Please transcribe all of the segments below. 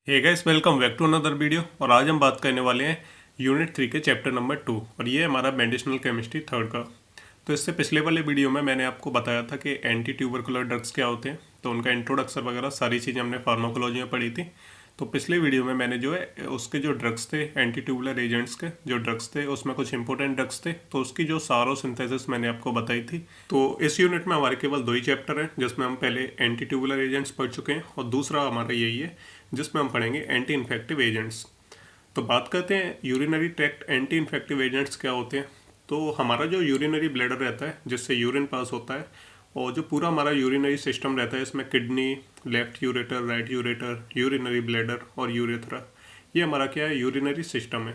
Hey guys, welcome back to another video. और आज हम बात करने वाले हैं यूनिट 3 के चैप्टर नंबर 2 और ये हमारा मेडिसिनल केमिस्ट्री थर्ड का। तो इससे पिछले वाले वीडियो में मैंने आपको बताया था कि एंटी ट्यूबरकुलर ड्रग्स क्या होते हैं, तो उनका इंट्रोडक्शन वगैरह सारी चीज़ें हमने फार्माकोलॉजी में पढ़ी थी। तो पिछले वीडियो में मैंने जो है उसके जो ड्रग्स थे, एंटी ट्यूबुलर एजेंट्स के जो ड्रग्स थे, उसमें कुछ इंपॉर्टेंट ड्रग्स थे, तो उसकी जो सारो सिंथेसिस मैंने आपको बताई थी। तो इस यूनिट में हमारे केवल 2 ही चैप्टर हैं, जिसमें हम पहले एंटी ट्यूबुलर एजेंट्स पढ़ चुके हैं और दूसरा हमारा यही है जिसमें हम पढ़ेंगे एंटी इन्फेक्टिव एजेंट्स। तो बात करते हैं urinary tract anti infective agents क्या होते हैं। तो हमारा जो यूरिनरी ब्लैडर रहता है जिससे यूरिन पास होता है, और जो पूरा हमारा यूरिनरी सिस्टम रहता है, इसमें kidney, left ureter, right ureter, urinary bladder और यूरेथ्रा, ये हमारा क्या है, यूरिनरी सिस्टम है।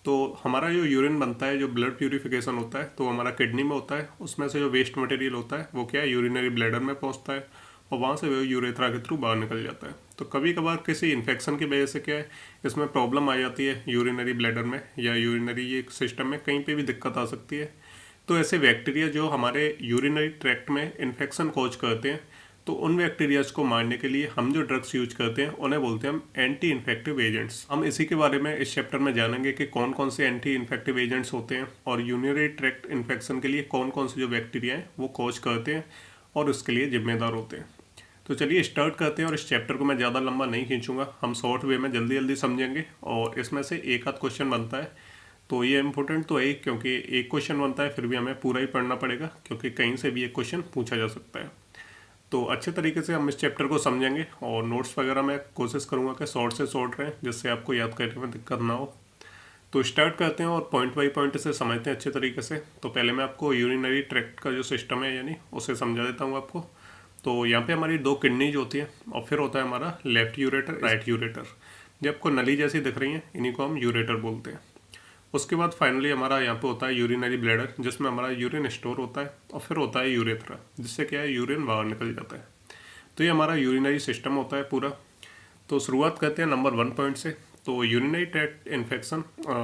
तो हमारा जो यूरिन बनता है, जो ब्लड प्यूरिफिकेशन होता है, तो हमारा किडनी में होता है। उसमें से जो वेस्ट मटेरियल होता है वो क्या है, यूरिनरी ब्लैडर में पहुंचता है और वहाँ से वो यूरेथ्रा के थ्रू बाहर निकल जाता है। तो कभी कभार किसी इन्फेक्शन की वजह से क्या है, इसमें प्रॉब्लम आ जाती है यूरिनरी ब्लैडर में या यूरिनरी ये सिस्टम में, कहीं पे भी दिक्कत आ सकती है। तो ऐसे बैक्टीरिया जो हमारे यूरिनरी ट्रैक्ट में इन्फेक्शन कॉज करते हैं, तो उन बैक्टीरियाज को मारने के लिए हम जो ड्रग्स यूज करते हैं उन्हें बोलते हैं हम एंटी इन्फेक्टिव एजेंट्स। हम इसी के बारे में इस चैप्टर में जानेंगे कि कौन कौन से एंटी इन्फेक्टिव एजेंट्स होते हैं और यूरिनरी ट्रैक्ट इन्फेक्शन के लिए कौन कौन से जो बैक्टीरिया हैं वो कॉज करते हैं और उसके लिए जिम्मेदार होते हैं। तो चलिए स्टार्ट करते हैं। और इस चैप्टर को मैं ज़्यादा लंबा नहीं खींचूंगा, हम शॉर्ट वे में जल्दी जल्दी समझेंगे और इसमें से एक आध क्वेश्चन बनता है। तो ये इम्पोर्टेंट तो है, क्योंकि एक क्वेश्चन बनता है फिर भी हमें पूरा ही पढ़ना पड़ेगा, क्योंकि कहीं से भी एक क्वेश्चन पूछा जा सकता है। तो अच्छे तरीके से हम इस चैप्टर को समझेंगे और नोट्स वगैरह मैं कोशिश करूँगा कि शॉर्ट से शॉर्ट रहें, जिससे आपको याद करने में दिक्कत ना हो। तो स्टार्ट करते हैं और पॉइंट बाई पॉइंट से समझते हैं अच्छे तरीके से। तो पहले मैं आपको यूरिनरी ट्रैक्ट का जो सिस्टम है यानी उसे समझा देता हूँ आपको। तो यहाँ पे हमारी 2 किडनीज होती है और फिर होता है हमारा लेफ्ट यूरेटर, राइट यूरेटर। ये आपको नली जैसी दिख रही हैं, इन्हीं को हम यूरेटर बोलते हैं। उसके बाद फाइनली हमारा यहाँ पे होता है यूरिनरी ब्लैडर, जिसमें हमारा यूरिन स्टोर होता है, और फिर होता है यूरेथ्रा, जिससे क्या है, यूरिन बाहर निकल जाता है। तो ये हमारा यूरिनरी सिस्टम होता है पूरा। तो शुरुआत करते हैं नंबर 1 पॉइंट से। तो urinary tract infection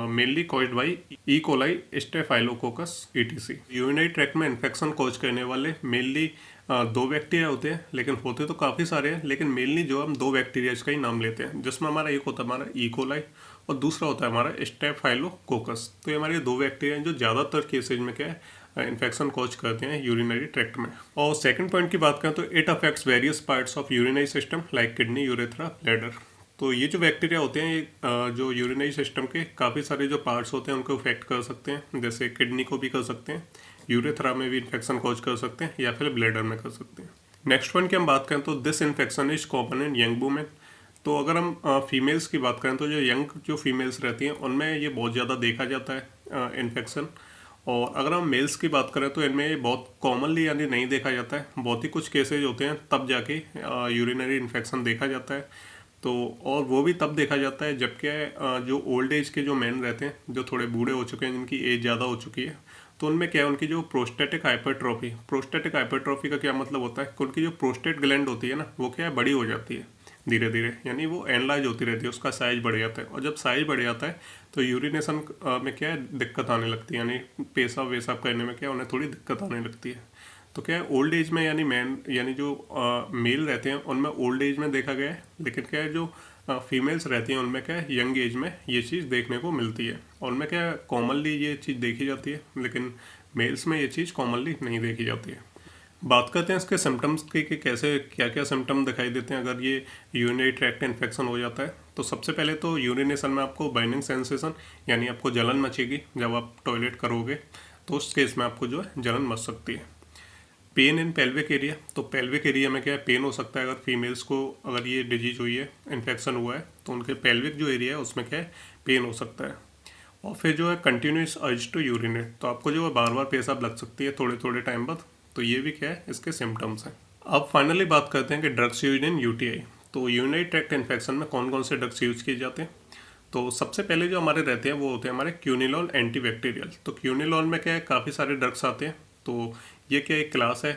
mainly caused by E coli, staphylococcus etc. Urinary tract में इन्फेक्शन कॉज करने वाले मेनली 2 बैक्टीरिया होते हैं, लेकिन होते तो काफ़ी सारे हैं, लेकिन मेनली जो हम 2 बैक्टीरिया का ही नाम लेते हैं, जिसमें हमारा एक होता है हमारा ई कोलाई और दूसरा होता है हमारा स्टेफाइलोकोकस। तो ये हमारे 2 बैक्टीरिया हैं जो ज़्यादातर केसेज में क्या है, इन्फेक्शन कॉज करते हैं यूरिनरी ट्रैक्ट में। और सेकंड पॉइंट की बात करें तो it affects various parts of urinary system like kidney, urethra, bladder. तो ये जो बैक्टीरिया होते हैं, ये जो यूरिनरी सिस्टम के काफ़ी सारे जो पार्ट्स होते हैं उनको इफेक्ट कर सकते हैं, जैसे किडनी को भी कर सकते हैं, यूरेथ्रा में भी इन्फेक्शन कॉज कर सकते हैं, या फिर ब्लैडर में कर सकते हैं। नेक्स्ट पॉइंट की हम बात करें तो this infection is common in young women. तो अगर हम फीमेल्स की बात करें तो जो यंग जो फीमेल्स रहती हैं उनमें ये बहुत ज़्यादा देखा जाता है इन्फेक्शन। और अगर हम मेल्स की बात करें तो इनमें ये बहुत कॉमनली यानी नहीं देखा जाता है, बहुत ही कुछ केसेज होते हैं तब जाके यूरिनरी इन्फेक्शन देखा जाता है। तो और वो भी तब देखा जाता है जब क्या जो ओल्ड एज के जो मैन रहते हैं, जो थोड़े बूढ़े हो चुके हैं, जिनकी एज ज़्यादा हो चुकी है, तो उनमें क्या है, उनकी जो प्रोस्टेटिक हाइपरट्रॉफी का क्या मतलब होता है कि उनकी जो प्रोस्टेट ग्लैंड होती है ना, वो क्या है, बड़ी हो जाती है धीरे धीरे, यानी वो एनलार्ज होती रहती है, उसका साइज बढ़ जाता है। और जब साइज बढ़ जाता है तो यूरिनेशन में क्या है, दिक्कत आने लगती है, यानी पेशाब वेसाब करने में क्या उन्हें थोड़ी दिक्कत आने लगती है। तो क्या है, ओल्ड एज में यानी मैन यानी जो मेल रहते हैं उनमें ओल्ड एज में देखा गया है, लेकिन क्या है जो फीमेल्स रहती हैं उनमें क्या है, यंग एज में ये चीज़ देखने को मिलती है। और उनमें क्या है, कॉमनली ये चीज़ देखी जाती है, लेकिन मेल्स में ये चीज़ कॉमनली नहीं देखी जाती है। बात करते हैं इसके सिम्टम्स की कि कैसे क्या क्या सिम्टम दिखाई देते हैं अगर ये यूरिनरी ट्रैक्ट इन्फेक्शन हो जाता है। तो सबसे पहले तो यूरिनेशन में आपको बर्निंग सेंसेशन, यानी आपको जलन मचेगी जब आप टॉयलेट करोगे, तो उस केस में आपको जो है जलन मच सकती है। पेन इन पेल्विक एरिया, तो पेल्विक एरिया में क्या है, पेन हो सकता है अगर फीमेल्स को, अगर ये डिजीज हुई है, इन्फेक्शन हुआ है, तो उनके पेल्विक जो एरिया है उसमें क्या है, पेन हो सकता है। और फिर जो है कंटिन्यूस अर्ज टू यूरिनेट, तो आपको जो है बार बार पेशाब लग सकती है थोड़े थोड़े टाइम बाद। तो ये भी क्या है, इसके सिम्टम्स हैं। अब फाइनली बात करते हैं कि ड्रग्स यूज इन यूटीआई। तो यूरिनरी ट्रैक्ट इन्फेक्शन में कौन कौन से ड्रग्स यूज किए जाते हैं। तो सबसे पहले जो हमारे रहते हैं वो होते हैं हमारे क्यूनिलॉल एंटीबैक्टीरियल। तो क्यूनिलॉल में क्या है, काफ़ी सारे ड्रग्स आते हैं। तो ये क्या एक क्लास है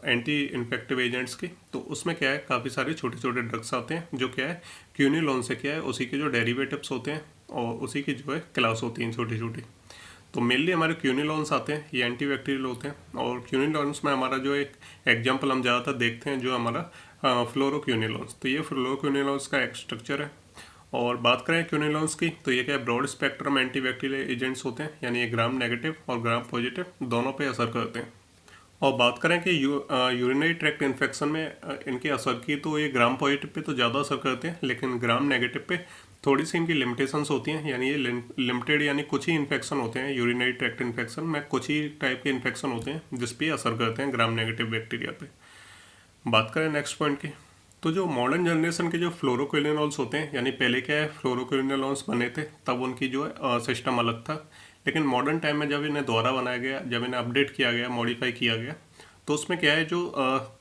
एंटी इन्फेक्टिव एजेंट्स की। तो उसमें क्या है, काफ़ी सारे छोटे छोटे ड्रग्स आते हैं जो क्या है, क्यूनिलॉन से क्या है, उसी के जो डेरिवेटिव्स होते हैं और उसी की जो है क्लास होती हैं छोटी छोटी। तो मेनली हमारे क्यूनिलॉन्स आते हैं, ये एंटीबैक्टीरियल होते हैं। और क्यूनिलॉन्स में हमारा जो एक एग्जाम्पल हम ज़्यादातर देखते हैं, जो हमारा फ्लोरोक्विनोलोन्स। तो ये फ्लोरोक्विनोलोन्स का एक स्ट्रक्चर है। और बात करें क्विनोलोन्स की, तो ये क्या है, ब्रॉड स्पेक्ट्रम एंटीबैक्टीरियल एजेंट्स होते हैं, यानी ये ग्राम नेगेटिव और ग्राम पॉजिटिव दोनों पे असर करते हैं। और बात करें कि यूरिनरी ट्रैक्ट इन्फेक्शन में इनके असर की, तो ये ग्राम पॉजिटिव पे तो ज़्यादा असर करते हैं, लेकिन ग्राम नेगेटिव पे थोड़ी सी इनकी लिमिटेशंस होती हैं। यानी ये लिमिटेड, यानी कुछ ही इन्फेक्शन होते हैं यूरिनरी ट्रैक्ट इन्फेक्शन में, कुछ ही टाइप के इन्फेक्शन होते हैं जिस पे असर करते हैं ग्राम नेगेटिव बैक्टीरिया पे। बात करें नेक्स्ट पॉइंट की, तो जो मॉडर्न जनरेशन के जो फ्लोरोक्विनोलोन्स होते हैं, यानी पहले क्या है फ्लोरोक्विनोलोन्स बने थे तब उनकी जो है सिस्टम अलग था, लेकिन मॉडर्न टाइम में जब इन्हें दोबारा बनाया गया, जब इन्हें अपडेट किया गया, मॉडिफाई किया गया, तो उसमें क्या है, जो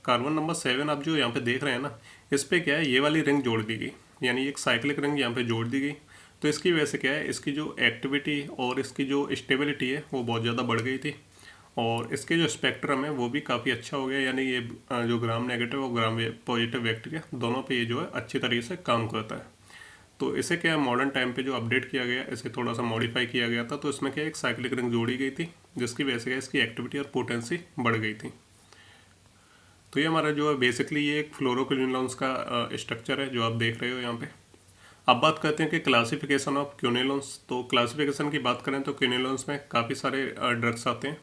कार्बन नंबर 7 आप जो यहाँ पे देख रहे हैं ना, इस पर क्या है, ये वाली रिंग जोड़ दी गई, यानी एक साइक्लिक रिंग यहाँ पे जोड़ दी गई। तो इसकी वजह से क्या है, इसकी जो एक्टिविटी और इसकी जो स्टेबिलिटी है वो बहुत ज़्यादा बढ़ गई थी, और इसके जो स्पेक्ट्रम है वो भी काफ़ी अच्छा हो गया। यानी ये जो ग्राम नेगेटिव और ग्राम पॉजिटिव बैक्टीरिया दोनों पे ये जो है अच्छी तरीके से काम करता है। तो इसे क्या है, मॉडर्न टाइम पे जो अपडेट किया गया, इसे थोड़ा सा मॉडिफाई किया गया था, तो इसमें क्या एक साइक्लिक रिंग जोड़ी गई थी, जिसकी वजह से क्या इसकी एक्टिविटी और पोटेंसी बढ़ गई थी। तो ये हमारा जो है बेसिकली ये एक फ्लोरोक्विनोलोन्स का स्ट्रक्चर है जो आप देख रहे हो यहाँ पे। अब बात करते हैं कि क्लासिफिकेशन ऑफ क्विनोलोन्स। तो क्लासिफिकेशन की बात करें तो क्विनोलोन्स में काफ़ी सारे ड्रग्स आते हैं।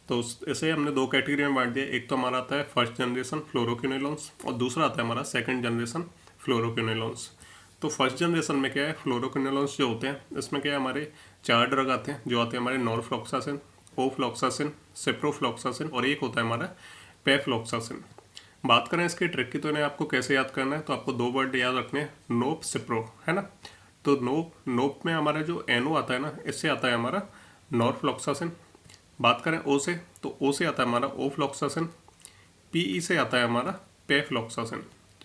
तो इसे हमने दो कैटेगरी में बांट दिया। एक तो हमारा आता है फर्स्ट जनरेशन फ्लोरोक्विनोलोन्स और दूसरा आता है हमारा सेकंड जनरेशन फ्लोरोक्विनोलोन्स। तो फर्स्ट जनरेशन में क्या है, फ्लोरोक्विनोलोन्स जो होते हैं इसमें क्या है, हमारे 4 ड्रग आते हैं जो आते हैं हमारे नॉरफ्लॉक्सासिन, ओफ्लॉक्सासिन, सिप्रोफ्लॉक्सासिन और एक होता है हमारा पेफ्लॉक्सासिन। बात करें इसके ट्रिक की, तो इन्हें आपको कैसे याद करना है, तो आपको 2 वर्ड याद रखने हैं, नोप सिप्रो, है ना। तो नोप में हमारा जो एनओ आता है ना, इससे आता है हमारा नॉरफ्लॉक्सासिन। बात करें ओ से, तो ओ से आता है हमारा ओफ्लॉक्सासिन, पीई से आता है हमारा पेफ्लॉक्सासिन।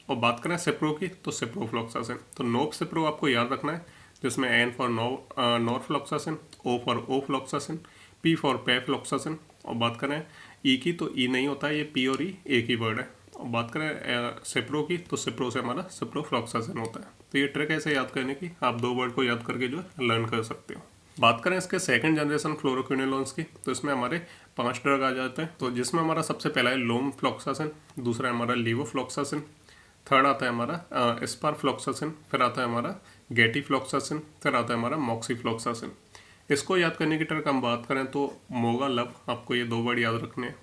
और बात करें सिप्रो की, तो सिप्रोफ्लॉक्सासिन। तो नोप सिप्रो आपको याद रखना है, जिसमें N for norfloxacin, O for ofloxacin, P for pefloxacin. और बात करें ई की, तो ई नहीं होता है, ये पी और ई एक ही वर्ड है। और बात करें सिप्रो की, तो सिप्रो से हमारा सिप्रोफ्लॉक्सासिन होता है। तो ये ट्रिक ऐसे याद करने की, आप 2 वर्ड को याद करके जो है लर्न कर सकते हो। बात करें इसके सेकंड जनरेशन फ्लोरोक्विनोलोन्स की, तो इसमें हमारे 5 ड्रग आ जाते हैं। तो जिसमें हमारा सबसे पहला है लोमफ्लॉक्सासिन, दूसरा है हमारा लीवोफ्लॉक्सासिन, थर्ड आता है हमारा स्पारफ्लॉक्सासिन, फिर आता है हमारा गेटिफ्लॉक्सासिन, फिर आता है हमारा मॉक्सीफ्लॉक्सासिन। इसको याद करने की ट्रिक हम बात करें तो मोगा लव, आपको ये 2 वर्ड याद रखने हैं।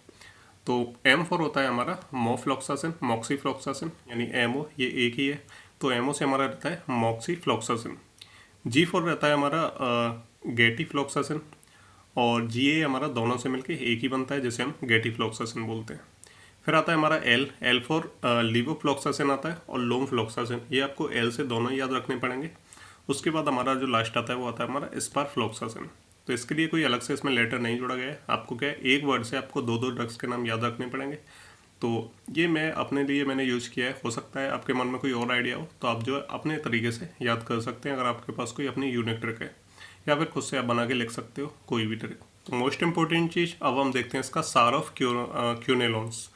तो एम फॉर होता है हमारा मोफ्लॉक्सासिन, मॉक्सीफ्लॉक्सासिन, यानी एमओ ये एक ही है, तो एमओ से हमारा रहता है मॉक्सीफ्लॉक्सासिन। जी फॉर रहता है हमारा गेटिफ्लॉक्सासिन, और जी ए हमारा दोनों से मिलके एक ही बनता है, जिसे हम गेटिफ्लॉक्सासिन बोलते हैं। फिर आता है हमारा एल फॉर लीवोफ्लॉक्सासिन आता है, और लोमफ्लॉक्सासिन, ये आपको एल से दोनों याद रखने पड़ेंगे। उसके बाद हमारा जो लास्ट आता है वो आता है हमारा स्पारफ्लॉक्सासिन। तो इसके लिए कोई अलग से इसमें लेटर नहीं जोड़ा गया है, आपको क्या है एक वर्ड से आपको 2 ड्रग्स के नाम याद रखने पड़ेंगे। तो ये मैं अपने लिए मैंने यूज़ किया है, हो सकता है आपके मन में कोई और आइडिया हो तो आप जो है अपने तरीके से याद कर सकते हैं, अगर आपके पास कोई अपनी यूनिक ट्रिक है, या फिर खुद से आप बना के लिख सकते हो कोई भी ट्रिक। तो मोस्ट इंपॉर्टेंट चीज़ अब हम देखते हैं इसका सार ऑफ क्विनोलोन्स।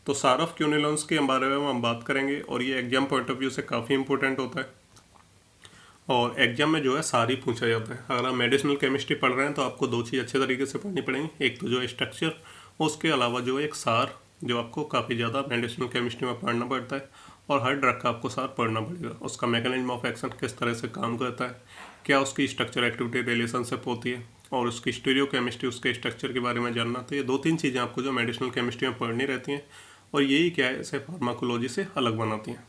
तो सार ऑफ क्विनोलोन्स के बारे में हम बात करेंगे, और ये एग्जाम पॉइंट ऑफ व्यू से काफ़ी इंपॉर्टेंट होता है, और एग्जाम में जो है सारी पूछा जाता है। अगर आप मेडिसिनल केमिस्ट्री पढ़ रहे हैं तो आपको 2 चीज़ अच्छे तरीके से पढ़नी पड़ेंगी, एक तो जो है स्ट्रक्चर, उसके अलावा जो है एक सार, जो आपको काफ़ी ज़्यादा मेडिसिनल केमिस्ट्री में पढ़ना पड़ता है, और हर ड्रग का आपको सार पढ़ना पड़ेगा। उसका मैकेनिज्म ऑफ एक्शन किस तरह से काम करता है, क्या उसकी स्ट्रक्चर एक्टिविटी रिलेशनशिप होती है, और उसकी स्टीरियो केमिस्ट्री, उसके स्ट्रक्चर के बारे में जानना। तो ये 2-3 चीज़ें आपको जो मेडिसिनल केमिस्ट्री में पढ़नी रहती हैं, और यही क्या है इसे फार्माकोलॉजी से अलग बनाती हैं।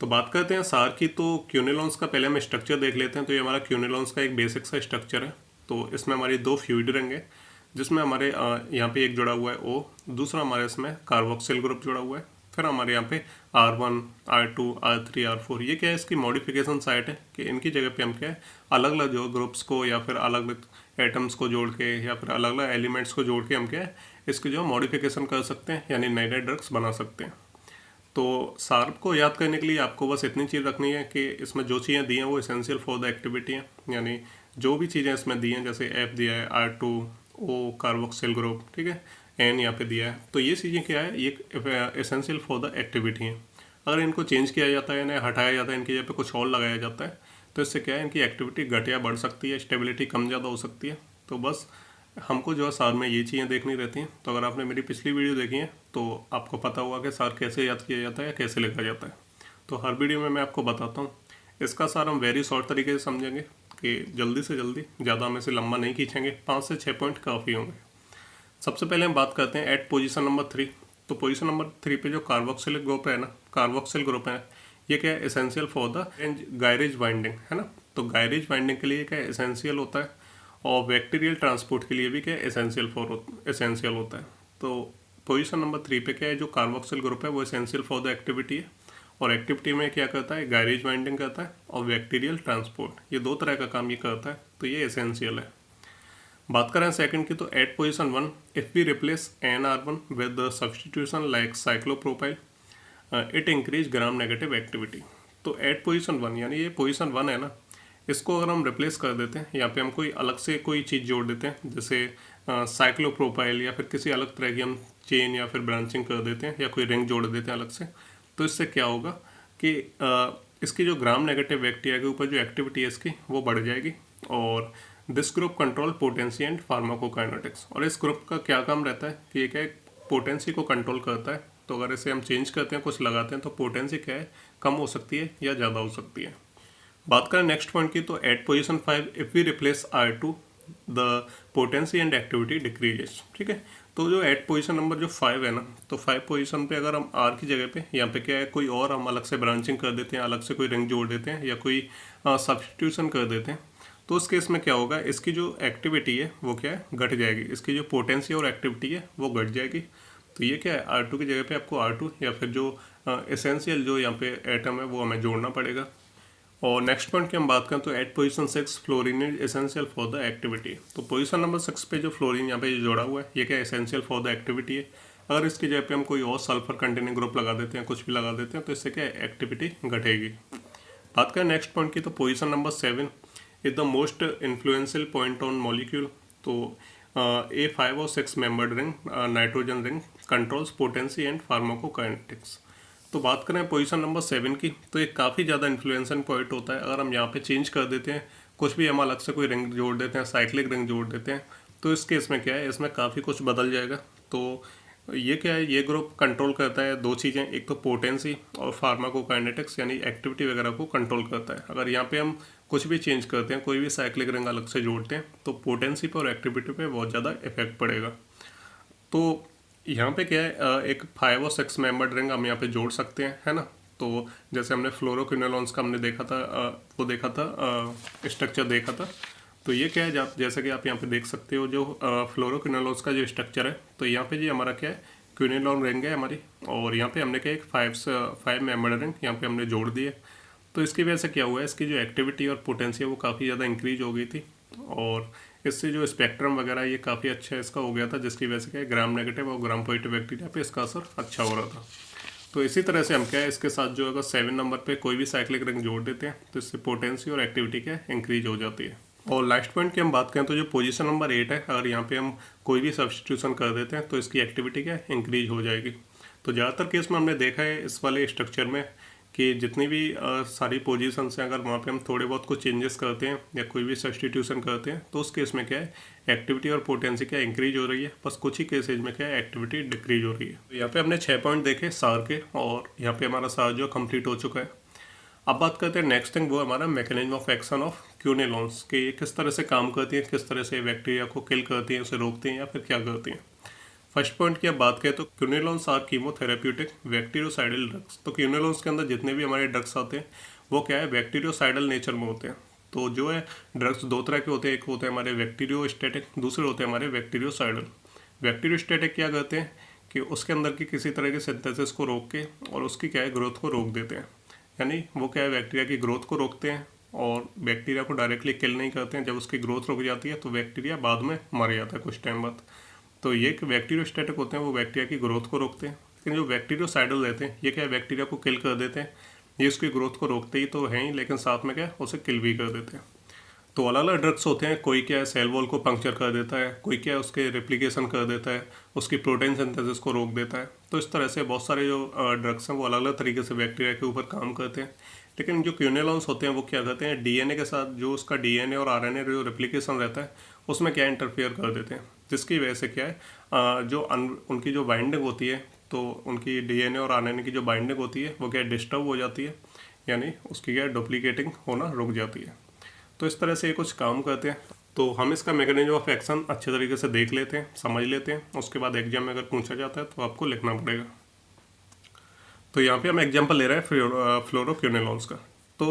तो बात करते हैं सार की। तो क्विनोलोन्स का पहले हम स्ट्रक्चर देख लेते हैं। तो ये हमारा क्विनोलोन्स का एक बेसिक सा स्ट्रक्चर है। तो इसमें हमारी 2 फ्लूइड रिंग है, जिसमें हमारे यहाँ पे एक जुड़ा हुआ है O, दूसरा हमारे इसमें कार्बोक्सिल ग्रुप जुड़ा हुआ है, फिर हमारे यहाँ पे R1, R2, R3, R4। ये क्या है, इसकी मॉडिफिकेशन साइट है कि इनकी जगह पे हम क्या है अलग अलग जो ग्रुप्स को या फिर अलग अलग एटम्स को जोड़ के या फिर अलग अलग एलिमेंट्स को जोड़ के हम क्या है इसकी जो मॉडिफिकेशन कर सकते हैं, यानी नए नए ड्रग्स बना सकते हैं। तो सार्प को याद करने के लिए आपको बस इतनी चीज़ रखनी है कि इसमें जो चीज़ें दी हैं वो एसेंशियल फॉर द एक्टिविटी हैं, यानी जो भी चीज़ें इसमें दी हैं, जैसे F दिया है, R2, O कार्बोक्सिल ग्रुप, ठीक है, N यहाँ पे दिया है, तो ये चीज़ें क्या है, ये एसेंशियल फॉर द एक्टिविटी हैं। अगर इनको चेंज किया जाता है, इन्हें हटाया जाता है, इनकी जगह पे कुछ और लगाया जाता है, तो इससे क्या है इनकी एक्टिविटी घट या बढ़ सकती है, स्टेबिलिटी कम ज़्यादा हो सकती है। तो बस हमको जो है सार में ये चीज़ें देखनी रहती हैं। तो अगर आपने मेरी पिछली वीडियो देखी है तो आपको पता होगा कि सार कैसे याद किया जाता है या कैसे लिखा जाता है। तो हर वीडियो में मैं आपको बताता हूँ। इसका सार हम वेरी शॉर्ट तरीके से समझेंगे कि जल्दी से जल्दी, ज़्यादा में से लंबा नहीं खींचेंगे। 5 से 6 पॉइंट काफ़ी होंगे। सबसे पहले हम बात करते हैं एट पोजीशन नंबर 3। तो पोजीशन नंबर 3 पे जो कार्बोक्सिल ग्रुप है ना, कार्बोक्सिल ग्रुप है, ये क्या है, essential for the gyrase binding है ना। तो गायरेज बाइंडिंग के लिए क्या एसेंशियल होता है, और बैक्टीरियल ट्रांसपोर्ट के लिए भी क्या एसेंशियल होता है। तो पोजीशन नंबर 3 पे क्या है, जो कार्बोक्सिल ग्रुप है वो एसेंशियल फॉर द एक्टिविटी है, और एक्टिविटी में क्या करता है, गायरेज बाइंडिंग करता है और बैक्टीरियल ट्रांसपोर्ट, ये 2 तरह का काम ये करता है। तो ये एसेंशियल है। बात करें सेकंड की, तो at position 1 if we replace NR1 with substitution like cyclopropyl it increase gram negative activity. तो एट पोजीशन 1 यानी ये पोजीशन 1 है ना, इसको अगर हम रिप्लेस कर देते हैं, यहाँ पे हम कोई अलग से कोई चीज़ जोड़ देते हैं, जैसे साइक्लोप्रोपाइल या फिर किसी अलग तरह की हम चेन या फिर ब्रांचिंग कर देते हैं, या कोई रिंग जोड़ देते हैं अलग से, तो इससे क्या होगा कि इसकी जो ग्राम नेगेटिव बैक्टीरिया के ऊपर जो एक्टिविटी है इसकी वो बढ़ जाएगी। और this group control potency and pharmacokinetics. और इस ग्रुप का क्या काम रहता है कि ये क्या है, पोटेंसी को कंट्रोल करता है। तो अगर इसे हम चेंज करते हैं, कुछ लगाते हैं, तो पोटेंसी क्या है, कम हो सकती है या ज़्यादा हो सकती है। बात करें नेक्स्ट पॉइंट की, तो at position 5 if we replace R2 the potency and activity decreases. ठीक है, तो जो एट पोजीशन नंबर जो 5 है ना, तो 5 पोजीशन पे अगर हम R की जगह पे यहाँ पे क्या है, कोई और हम अलग से ब्रांचिंग कर देते हैं, अलग से कोई रिंग जोड़ देते हैं, या कोई सब्सटीट्यूशन कर देते हैं, तो उस केस में क्या होगा, इसकी जो एक्टिविटी है वो क्या है, घट जाएगी। इसकी जो पोटेंसी और एक्टिविटी है वो घट जाएगी। तो ये क्या है, R2 की जगह पे आपको R2 या फिर जो एसेंशियल जो यहाँ पे एटम है वो हमें जोड़ना पड़ेगा। और नेक्स्ट पॉइंट की हम बात करें, तो at position 6 fluorine is essential for the activity. तो पोजीशन नंबर 6 पे जो फ्लोरीन यहाँ पे जोड़ा हुआ है, ये क्या एसेंशियल फॉर द एक्टिविटी है। अगर इसकी जगह पे हम कोई और सल्फर कंटेनिंग ग्रुप लगा देते हैं, कुछ भी लगा देते हैं, तो इससे क्या एक्टिविटी घटेगी। बात करें नेक्स्ट पॉइंट की, तो position number 7 is the most influential point on molecule. तो A5 और 6 membered ring nitrogen ring controls potency and pharmacokinetics. तो बात करें पोजीशन नंबर 7 की, तो ये काफ़ी ज़्यादा इन्फ्लुएंशियल पॉइंट होता है। अगर हम यहाँ पे चेंज कर देते हैं, कुछ भी हम अलग से कोई रिंग जोड़ देते हैं, साइक्लिक रिंग जोड़ देते हैं, तो इस केस में क्या है, इसमें काफ़ी कुछ बदल जाएगा। तो ये क्या है, ये ग्रुप कंट्रोल करता है 2 चीज़ें, एक तो पोटेंसी और फार्माकोकाइनेटिक्स यानी एक्टिविटी वगैरह को कंट्रोल करता है। अगर यहाँ पे हम कुछ भी चेंज करते हैं, कोई भी साइक्लिक रिंग अलग से जोड़ते हैं, तो पोटेंसी पे और एक्टिविटी पे बहुत ज़्यादा इफेक्ट पड़ेगा। तो यहाँ पे क्या है, एक 5 और 6 मेंबर्ड रिंग हम यहाँ पे जोड़ सकते हैं, है ना। तो जैसे हमने फ्लोरोक्विनोलॉन्स का हमने देखा था, वो देखा था, स्ट्रक्चर देखा था। तो ये क्या है, जैसे कि आप यहाँ पे देख सकते हो, जो फ्लोरोक्विनोलॉन्स का जो स्ट्रक्चर है, तो यहाँ पे जी हमारा क्या है, क्विनोलॉन रिंग है हमारी, और यहाँ पे हमने क्या एक 5 मेंबर्ड रिंग यहाँ पे हमने जोड़ दिए। तो इसकी वजह से क्या हुआ है, इसकी जो एक्टिविटी और पोटेंसी है वो काफ़ी ज़्यादा इंक्रीज हो गई थी, और इससे जो स्पेक्ट्रम वगैरह ये काफ़ी अच्छा इसका हो गया था, जिसकी वजह से क्या है, ग्राम नेगेटिव और ग्राम पॉजिटिव बैक्टीरिया पे इसका असर अच्छा हो रहा था। तो इसी तरह से हम क्या है, इसके साथ जो अगर 7 नंबर पे कोई भी साइक्लिक रिंग जोड़ देते हैं, तो इससे पोटेंसी और एक्टिविटी क्या इंक्रीज हो जाती है। और लास्ट पॉइंट की हम बात करें, तो जो पोजीशन नंबर 8 है, अगर यहाँ पे हम कोई भी सब्सटीट्यूशन कर देते हैं, तो इसकी एक्टिविटी क्या इंक्रीज हो जाएगी। तो ज़्यादातर केस में हमने देखा है इस वाले स्ट्रक्चर में कि जितनी भी सारी पोजीशंस हैं, अगर वहाँ पे हम थोड़े बहुत कुछ चेंजेस करते हैं या कोई भी सब्सटीट्यूशन करते हैं, तो उस केस में क्या है, एक्टिविटी और पोटेंसी क्या इंक्रीज हो रही है। बस कुछ ही केसेज में क्या है, एक्टिविटी डिक्रीज हो रही है। तो यहाँ पे हमने 6 पॉइंट देखे सार के, और यहाँ पे हमारा सार जो कंप्लीट हो चुका है। अब बात करते हैं नेक्स्ट थिंग, वो हमारा मैकेनिज्म ऑफ एक्शन ऑफ क्यूनेलॉन्स, कि ये किस तरह से काम करती है, किस तरह से बैक्टीरिया को किल करती हैं, उसे रोकती हैं या फिर क्या करती हैं। फर्स्ट पॉइंट की अब बात करें, तो क्यूनेलॉन्स आर कीमोथेरेप्यूटिक बैक्टीरियोसाइडल ड्रग्स। तो क्यूनेलॉन्स के अंदर जितने भी हमारे ड्रग्स आते हैं वो क्या है, बैक्टीरियोसाइडल नेचर में होते हैं। तो जो है ड्रग्स 2 तरह के होते हैं, एक होते हैं हमारे बैक्टीरियोस्टैटिक, दूसरे होते हैं हमारे बैक्टीरियोसाइडल। बैक्टीरियोस्टैटिक क्या करते हैं कि उसके अंदर की किसी तरह के सिंथेसिस को रोक के और उसकी क्या है, ग्रोथ को रोक देते हैं। यानी वो क्या है, बैक्टीरिया की ग्रोथ को रोकते हैं, और बैक्टीरिया को डायरेक्टली किल नहीं करते हैं। जब उसकी ग्रोथ रुक जाती है तो बैक्टीरिया बाद में मर जाता है कुछ टाइम बाद। तो ये बैक्टीरियोस्टैटिक होते हैं, वो बैक्टीरिया की ग्रोथ को रोकते हैं। लेकिन जो बैक्टीरियोसाइडल रहते हैं, ये क्या है, बैक्टीरिया को किल कर देते हैं। ये उसकी ग्रोथ को रोकते ही तो हैं ही, लेकिन साथ में क्या है, उसे किल भी कर देते हैं। तो अलग अलग ड्रग्स होते हैं, कोई क्या है सेल वॉल को पंक्चर कर देता है, कोई क्या है उसके रेप्लिकेशन कर देता है, उसकी प्रोटीन सिंथेसिस को रोक देता है। तो इस तरह से बहुत सारे जो ड्रग्स हैं वो अलग अलग तरीके से बैक्टीरिया के ऊपर काम करते हैं। लेकिन जो क्यूनेलॉन्स होते हैं वो क्या करते हैं, डीएनए के साथ जो उसका डीएनए और आरएनए जो रेप्लिकेशन रहता है उसमें क्या इंटरफेयर कर देते हैं, जिसकी वजह से क्या है उनकी जो बाइंडिंग होती है, तो उनकी डीएनए और आरएनए की जो बाइंडिंग होती है वो क्या डिस्टर्ब हो जाती है, यानी उसकी क्या डुप्लीकेटिंग होना रुक जाती है। तो इस तरह से ये कुछ काम करते हैं। तो हम इसका मैकेनिज्म ऑफ एक्शन अच्छे तरीके से देख लेते हैं, समझ लेते हैं, उसके बाद एग्जाम में अगर पूछा जाता है तो आपको लिखना पड़ेगा। तो यहाँ पे हम एग्जांपल ले रहे हैं फ्लोरोक्यूनेलॉन्स का। तो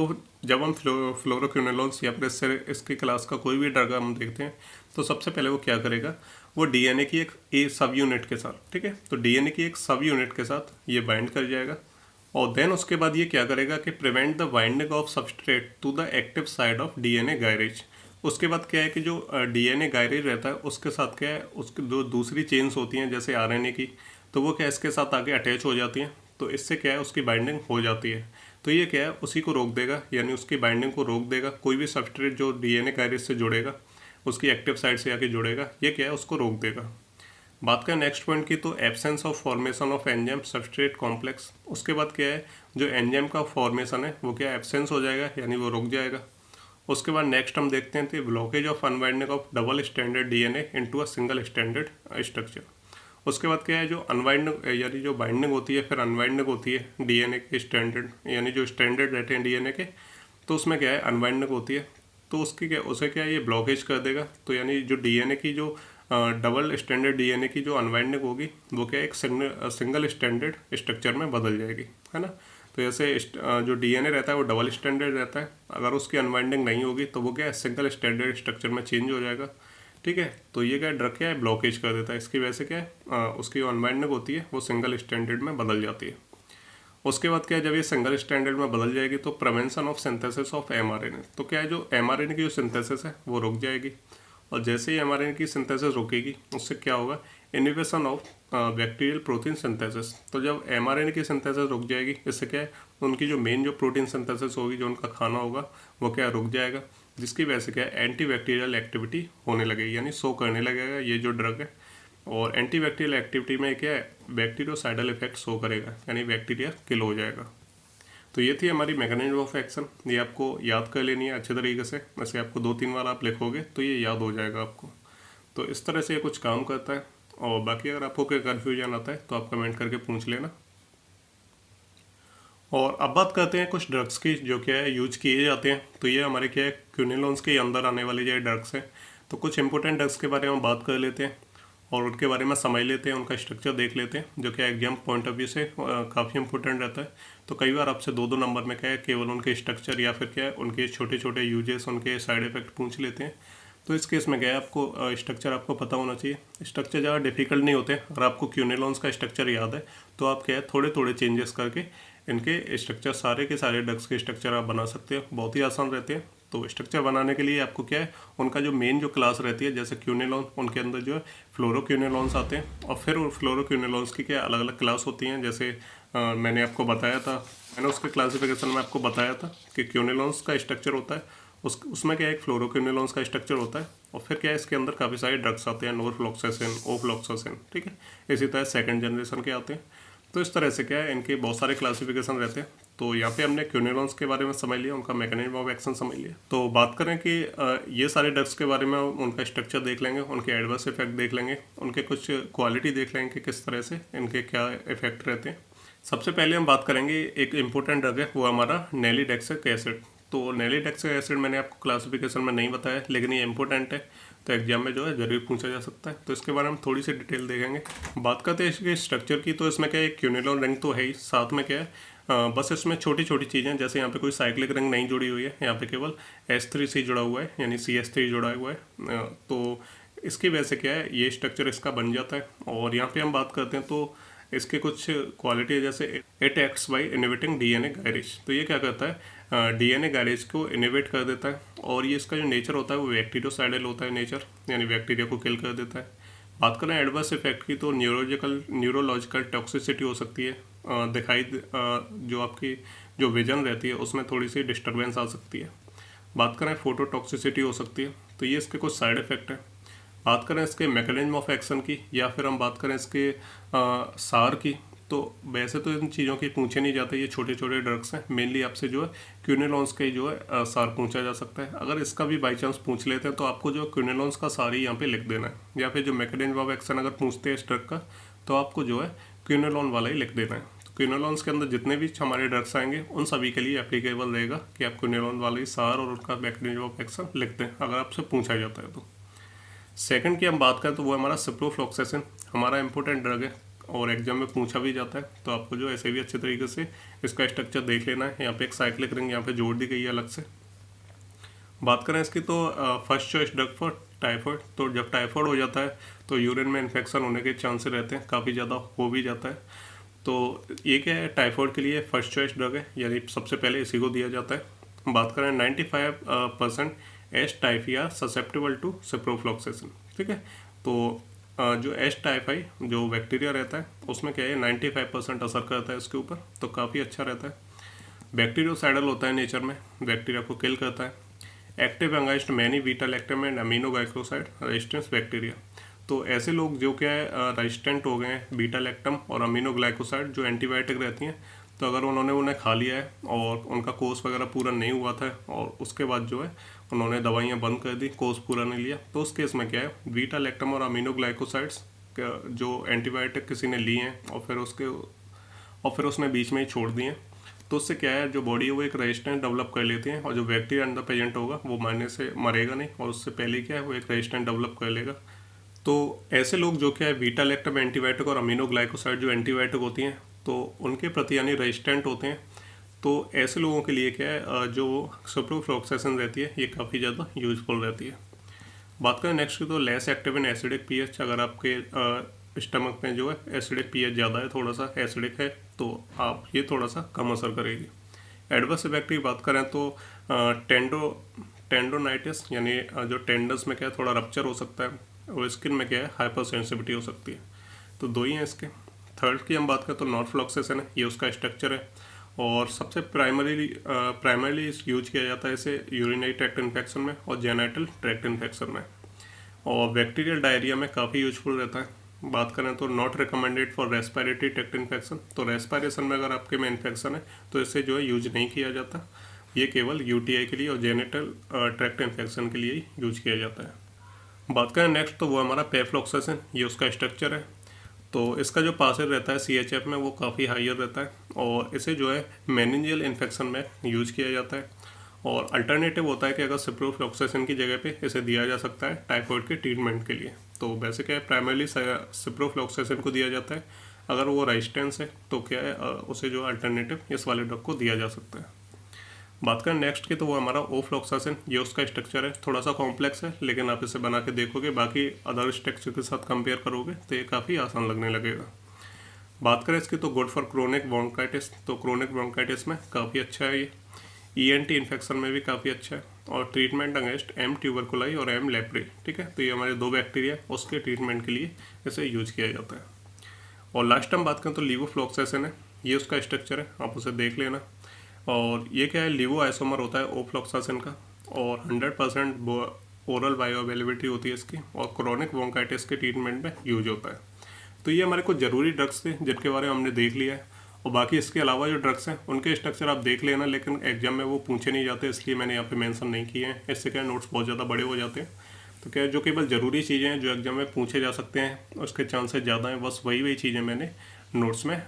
जब हम फ्लोरोक्यूनेलॉन्स या फिर इसकी क्लास का कोई भी ड्रग हम देखते हैं तो सबसे पहले वो क्या करेगा, वो डीएनए की एक सब यूनिट के साथ, ठीक है, तो डीएनए की एक सब यूनिट के साथ ये बाइंड कर जाएगा और देन उसके बाद ये क्या करेगा कि prevent the binding of substrate to the active side of DNA gyrase. उसके बाद क्या है कि जो डीएनए गायरेज रहता है उसके साथ क्या है, उसकी जो दूसरी चेन्स होती हैं जैसे आरएनए की, तो वो क्या इसके साथ आगे अटैच हो जाती हैं, तो इससे क्या है उसकी बाइंडिंग हो जाती है। तो ये क्या है उसी को रोक देगा, यानी उसकी बाइंडिंग को रोक देगा। कोई भी सबस्ट्रेट जो डीएनए गायरेज से जुड़ेगा, उसकी एक्टिव साइड से आके जुड़ेगा, ये क्या है उसको रोक देगा। बात करें नेक्स्ट पॉइंट की, तो absence of formation of enzyme substrate complex. उसके बाद क्या है, जो एंजाइम का फॉर्मेशन है वो क्या एब्सेंस हो जाएगा, यानी वो रुक जाएगा। उसके बाद नेक्स्ट हम देखते हैं तो blockage of unbinding of double standard DNA into a single standard structure. उसके बाद क्या है, जो अनबाइंडिंग यानी जो बाइंडिंग होती है फिर अनबाइंडिंग होती है डीएनए के स्टैंडर्ड, यानी जो स्टैंडर्ड रहते हैं डीएनए के, तो उसमें क्या है अनबाइंडिंग होती है, तो उसकी क्या उसे क्या है ये ब्लॉकेज कर देगा। तो यानी जो डीएनए की जो डबल स्टैंडर्ड डीएनए की जो अनबाइंडिंग होगी वो क्या एक सिंगल स्टैंडर्ड स्ट्रक्चर में बदल जाएगी, है ना। तो जैसे जो डीएनए रहता है वो डबल स्टैंडर्ड रहता है, अगर उसकी अनबाइंडिंग नहीं होगी तो वो क्या है सिंगल स्टैंडर्ड स्ट्रक्चर में चेंज हो जाएगा, ठीक है। तो ये क्या ड्रग क्या है ब्लॉकेज कर देता है, इसकी वजह से क्या है उसकी जो अनबाइंडिंग होती है वो सिंगल स्टैंडर्ड में बदल जाती है। उसके बाद क्या है, जब ये सिंगल स्टैंडर्ड में बदल जाएगी तो prevention of synthesis of mRNA, तो क्या है जो एमआरएनए की जो सिंथेसिस है वो रुक जाएगी, और जैसे ही एमआरएनए की सिंथेसिस रुकेगी उससे क्या होगा, inhibition of bacterial protein synthesis. तो जब एमआरएनए की सिंथेसिस रुक जाएगी, इससे क्या है उनकी जो मेन जो प्रोटीन सिंथेसिस होगी, जो उनका खाना होगा वो क्या रुक जाएगा, जिसकी वजह से क्या है एंटी बैक्टीरियल एक्टिविटी होने लगेगी, यानी शो करने लगेगा ये जो ड्रग है। और एंटी बैक्टीरियल एक्टिविटी में क्या है बैक्टीरियोसाइडल इफेक्ट शो करेगा, यानी बैक्टीरिया किल हो जाएगा। तो ये थी हमारी मैकेनिज्म ऑफ एक्शन, ये आपको याद कर लेनी है अच्छे तरीके से, वैसे आपको 2-3 बार आप लिखोगे तो ये याद हो जाएगा आपको। तो इस तरह से ये कुछ काम करता है, और बाकी अगर आपको कोई कन्फ्यूजन आता है तो आप कमेंट करके पूछ लेना। और अब बात करते हैं कुछ ड्रग्स की जो क्या है यूज किए जाते हैं। तो ये हमारे क्या है क्यूनेलॉन्स के अंदर आने वाले जो ड्रग्स हैं, तो कुछ इंपॉर्टेंट ड्रग्स के बारे में बात कर लेते हैं और उनके बारे में समझ लेते हैं, उनका स्ट्रक्चर देख लेते हैं, जो कि एग्जाम पॉइंट ऑफ व्यू से काफ़ी इंपॉर्टेंट रहता है। तो कई बार आपसे 2-2 नंबर में क्या है केवल उनके स्ट्रक्चर या फिर क्या है उनके छोटे छोटे यूजेस, उनके साइड इफेक्ट पूछ लेते हैं। तो इस केस में क्या है आपको स्ट्रक्चर आपको पता होना चाहिए। स्ट्रक्चर ज़्यादा डिफिकल्ट नहीं होते, अगर आपको क्यूनेलॉन्स का स्ट्रक्चर याद है तो आप क्या है थोड़े थोड़े चेंजेस करके इनके स्ट्रक्चर सारे के सारे ड्रग्स के स्ट्रक्चर आप बना सकते हो, बहुत ही आसान रहते हैं। तो स्ट्रक्चर बनाने के लिए आपको क्या है उनका जो मेन जो क्लास रहती है, जैसे क्यूनेलॉन, उनके अंदर जो है फ्लोरोक्यूनेलॉन्स आते हैं, और फिर फ्लोरोक्यूनेलॉन्स की क्या अलग अलग क्लास होती हैं। जैसे मैंने आपको बताया था, मैंने उसके क्लासिफिकेशन में आपको बताया था कि क्यूनेलॉन्स का स्ट्रक्चर होता है, उसमें क्या है एक फ्लोरोक्यूनेलॉन्स का स्ट्रक्चर होता है, और फिर क्या है इसके अंदर काफ़ी सारे ड्रग्स आते हैं, नोरफ्लॉक्सासिन, ओफ्लॉक्सासिन, ठीक है। इसी तरह सेकंड जनरेशन के आते हैं। तो इस तरह से क्या है इनके बहुत सारे क्लासिफिकेशन रहते हैं। तो यहाँ पे हमने क्यूनेलॉन्स के बारे में समझ लिया, उनका मैकेनिज्म ऑफ एक्शन समझ लिया। तो बात करें कि ये सारे ड्रग्स के बारे में उनका स्ट्रक्चर देख लेंगे, उनके एडवर्स इफेक्ट देख लेंगे, उनके कुछ क्वालिटी देख लेंगे कि किस तरह से इनके क्या इफेक्ट रहते हैं। सबसे पहले हम बात करेंगे एक इम्पोर्टेंट ड्रग है वो हमारा नैलीडेक्सिक एसिड। तो नैलीडेक्सिक एसिड मैंने आपको क्लासिफिकेशन में नहीं बताया, लेकिन ये इंपॉर्टेंट है, तो एग्जाम में जो है जरूर पूछा जा सकता है। तो इसके बारे में थोड़ी सी डिटेल देखेंगे। बात करते हैं इसके स्ट्रक्चर की, तो इसमें क्या है क्यूनेलॉन रिंग तो है ही, साथ में क्या है बस इसमें छोटी छोटी चीज़ें, जैसे यहाँ पे कोई साइक्लिक रिंग नहीं जुड़ी हुई है, यहाँ पे केवल S3C जुड़ा हुआ है, यानी CH3 जुड़ा हुआ है। तो इसकी वजह से क्या है ये स्ट्रक्चर इसका बन जाता है। और यहाँ पे हम बात करते हैं तो इसके कुछ क्वालिटी है, जैसे it acts by inhibiting DNA gyrase. तो ये क्या करता है डीएनए गायरेज को इनहिबिट कर देता है, और ये इसका जो नेचर होता है वो बैक्टीरियोसाइडल होता है नेचर, यानी बैक्टीरिया को किल कर देता है। बात करें एडवर्स इफेक्ट की, तो न्यूरोलॉजिकल टॉक्सिसिटी हो सकती है, जो आपकी जो विजन रहती है उसमें थोड़ी सी डिस्टर्बेंस आ सकती है। बात करें फोटोटॉक्सिसिटी हो सकती है, तो ये इसके कुछ साइड इफेक्ट हैं। बात करें इसके मैकेनिज्म ऑफ एक्शन की, या फिर हम बात करें इसके सार की, तो वैसे तो इन चीज़ों के पूछे नहीं जाते, ये छोटे छोटे ड्रग्स हैं। मेनली आपसे जो है क्विनोलोन्स का ही जो है सार पूछा जा सकता है। अगर इसका भी बाई चांस पूछ लेते हैं तो आपको जो क्विनोलोन्स का सार ही यहाँ पे लिख देना है, या फिर जो मैकेनिज्म ऑफ एक्शन अगर पूछते हैं इस ड्रग का तो आपको जो है क्विनोलोन वाला ही लिख देना है। तो क्विनोलोन्स के अंदर जितने भी हमारे ड्रग्स आएंगे उन सभी के लिए एप्लीकेबल रहेगा कि आप क्विनोलोन वाला ही सार और उसका मैकेनिज्म ऑफ एक्शन लिख दें अगर आपसे पूछा जाता है तो। सेकंड की हम बात करें तो वो हमारा सिप्रोफ्लॉक्सासिन, हमारा इंपॉर्टेंट ड्रग है और एग्जाम में पूछा भी जाता है। तो आपको जो ऐसे भी अच्छे तरीके से इसका स्ट्रक्चर देख लेना है। यहाँ पे एक साइक्लिक रिंग यहाँ पे जोड़ दी गई है अलग से। बात करें इसकी तो first choice drug for typhoid. तो जब टाइफॉइड हो जाता है तो यूरिन में इन्फेक्शन होने के चांसेस रहते हैं, काफ़ी ज़्यादा हो भी जाता है। तो ये क्या है, टाइफॉइड के लिए फर्स्ट चॉइस ड्रग है, यानी सबसे पहले इसी को दिया जाता है। बात करें 95% S typhi are susceptible to ciprofloxacin, ठीक है। तो जो एस टाइफाई जो बैक्टीरिया रहता है उसमें क्या है 95% असर करता है इसके ऊपर, तो काफ़ी अच्छा रहता है। बैक्टीरियोसाइडल होता है नेचर में, बैक्टीरिया को किल करता है। Active against many beta lactam and aminoglycoside resistance bacteria. तो ऐसे लोग जो क्या है रेजिस्टेंट हो गए हैं बीटा लैक्टम और अमीनोग्लाइकोसाइड जो एंटीबायोटिक रहती हैं, तो अगर उन्होंने उन्हें खा लिया है और उनका कोर्स वगैरह पूरा नहीं हुआ था और उसके बाद जो है उन्होंने दवाइयाँ बंद कर दी, कोर्स पूरा नहीं लिया, तो उस केस में क्या है बीटा लैक्टम और अमीनोग्लाइकोसाइड्स जो एंटीबायोटिक किसी ने लिए हैं और फिर उसने बीच में ही छोड़ दिए, तो उससे क्या है जो बॉडी है वो एक रेजिस्टेंस डेवलप कर लेती है और जो बैक्टीरिया अंदर प्रेजेंट होगा वो मरने से मरेगा नहीं और उससे पहले क्या है वो एक रेजिस्टेंस डेवलप कर लेगा। तो ऐसे लोग जो क्या है बीटा लैक्टम एंटीबायोटिक और अमीनोग्लाइकोसाइड जो एंटीबायोटिक होती हैं तो उनके प्रति यानी रेजिस्टेंट होते हैं। तो ऐसे लोगों के लिए क्या है जो सिप्रोफ्लॉक्सासिन रहती है ये काफ़ी ज़्यादा यूजफुल रहती है। बात करें नेक्स्ट की तो less active in acidic pH. अगर आपके स्टमक में जो है एसिडिक पीएच ज़्यादा है, थोड़ा सा एसिडिक है, तो आप ये थोड़ा सा कम असर करेगी। एडवर्स इफेक्ट की बात करें तो टेंडोनाइटिस यानी जो टेंडन्स में क्या है थोड़ा रप्चर हो सकता है और स्किन में क्या है हाइपर सेंसिटिविटी हो सकती है। तो दो ही हैं इसके। थर्ड की हम बात करें तो नॉर्फ्लॉक्सासिन है, ये उसका स्ट्रक्चर है और सबसे प्राइमरीली यूज किया जाता है इसे यूरिनरी ट्रैक्ट इन्फेक्शन में और जेनाइटल ट्रैक्ट इन्फेक्शन में, और बैक्टीरियल डायरिया में काफ़ी यूजफुल रहता है। बात करें तो not recommended for respiratory tract infection. तो रेस्पिरेशन में अगर आपके में इन्फेक्शन है तो इसे जो है यूज नहीं किया जाता, ये केवल यूटीआई के लिए और जेनिटल ट्रैक्ट इन्फेक्शन के लिए ही यूज किया जाता है। बात करें नेक्स्ट तो वो हमारा पेफ्लॉक्सासिन, ये उसका स्ट्रक्चर है। तो इसका जो पासेज रहता है सीएचएफ में वो काफ़ी हायर रहता है और इसे जो है मेनिंजियल इन्फेक्शन में यूज किया जाता है। और अल्टरनेटिव होता है कि अगर सिप्रोफ्लॉक्सासिन की जगह पे इसे दिया जा सकता है टाइफॉइड के ट्रीटमेंट के लिए। तो वैसे क्या है प्राइमरली सिप्रोफ्लॉक्सासिन को दिया जाता है, अगर वो रेजिस्टेंस है तो क्या है उसे जो अल्टरनेटिव इस वाले ड्रग को दिया जा सकता है। बात करें नेक्स्ट की तो वो हमारा ओफ्लॉक्सासिन, ये उसका स्ट्रक्चर है, थोड़ा सा कॉम्प्लेक्स है लेकिन आप इसे बना के देखोगे बाकी अदर स्ट्रक्चर के साथ कंपेयर करोगे तो ये काफ़ी आसान लगने लगेगा। बात करें इसकी तो गुड फॉर क्रोनिक ब्रोंकाइटिस। तो क्रोनिक ब्रोंकाइटिस में काफ़ी अच्छा है ये, ईएनटी इन्फेक्शन में भी काफ़ी अच्छा है और ट्रीटमेंट अगेंस्ट एम ट्यूबरकुलाई और एम लेप्रे, ठीक है। तो ये हमारे दो बैक्टीरिया उसके ट्रीटमेंट के लिए इसे यूज किया जाता है। और लास्ट हम बात करें तो लीवोफ्लॉक्सासिन है, ये उसका स्ट्रक्चर है, आप उसे देख लेना। और ये क्या है लीवो आइसोमर होता है ओफ्लॉक्सासिन का और 100% ओरल बायोअवेलेबिलिटी होती है इसकी और क्रोनिक ब्रोंकाइटिस के ट्रीटमेंट में यूज होता है। तो ये हमारे कुछ ज़रूरी ड्रग्स थे जिनके बारे में हमने देख लिया है और बाकी इसके अलावा जो ड्रग्स हैं उनके स्ट्रक्चर आप देख लेना, लेकिन एग्जाम में वो पूछे नहीं जाते इसलिए मैंने यहाँ पे मेंशन नहीं किए हैं। इससे क्या नोट्स बहुत ज़्यादा बड़े हो जाते हैं। तो क्या जो केवल ज़रूरी चीज़ें हैं जो एग्जाम में पूछे जा सकते हैं उसके चांसेस ज़्यादा हैं, बस वही चीज़ें मैंने नोट्स में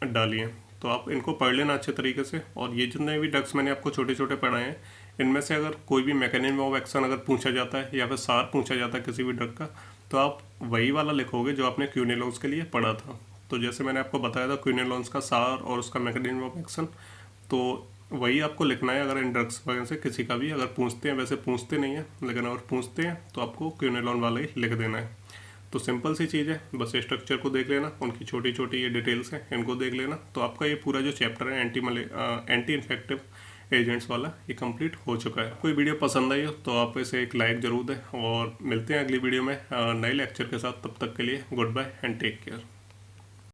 डाली हैं। तो आप इनको पढ़ लेना अच्छे तरीके से। और ये जितने भी ड्रग्स मैंने आपको छोटे छोटे पढ़ाए हैं इनमें से अगर कोई भी मैकेनिज्म ऑफ एक्शन अगर पूछा जाता है या फिर सार पूछा जाता है किसी भी ड्रग का तो आप वही वाला लिखोगे जो आपने क्विनोलोन्स के लिए पढ़ा था। तो जैसे मैंने आपको बताया था क्विनोलोन्स का सार और उसका मैकेनिज्म ऑफ एक्शन, तो वही आपको लिखना है अगर इन ड्रग्स वगैरह से किसी का भी अगर पूछते हैं। वैसे पूछते नहीं हैं लेकिन अगर पूछते हैं तो आपको क्विनोलोन वाला ही लिख देना है। तो सिंपल सी चीज़ है, बस स्ट्रक्चर को देख लेना, उनकी छोटी छोटी ये डिटेल्स हैं इनको देख लेना, तो आपका ये पूरा जो चैप्टर है एंटी इन्फेक्टिव एजेंट्स वाला ये कंप्लीट हो चुका है। कोई वीडियो पसंद आई हो तो आप इसे एक लाइक ज़रूर दें और मिलते हैं अगली वीडियो में नए लेक्चर के साथ। तब तक के लिए good bye and take care.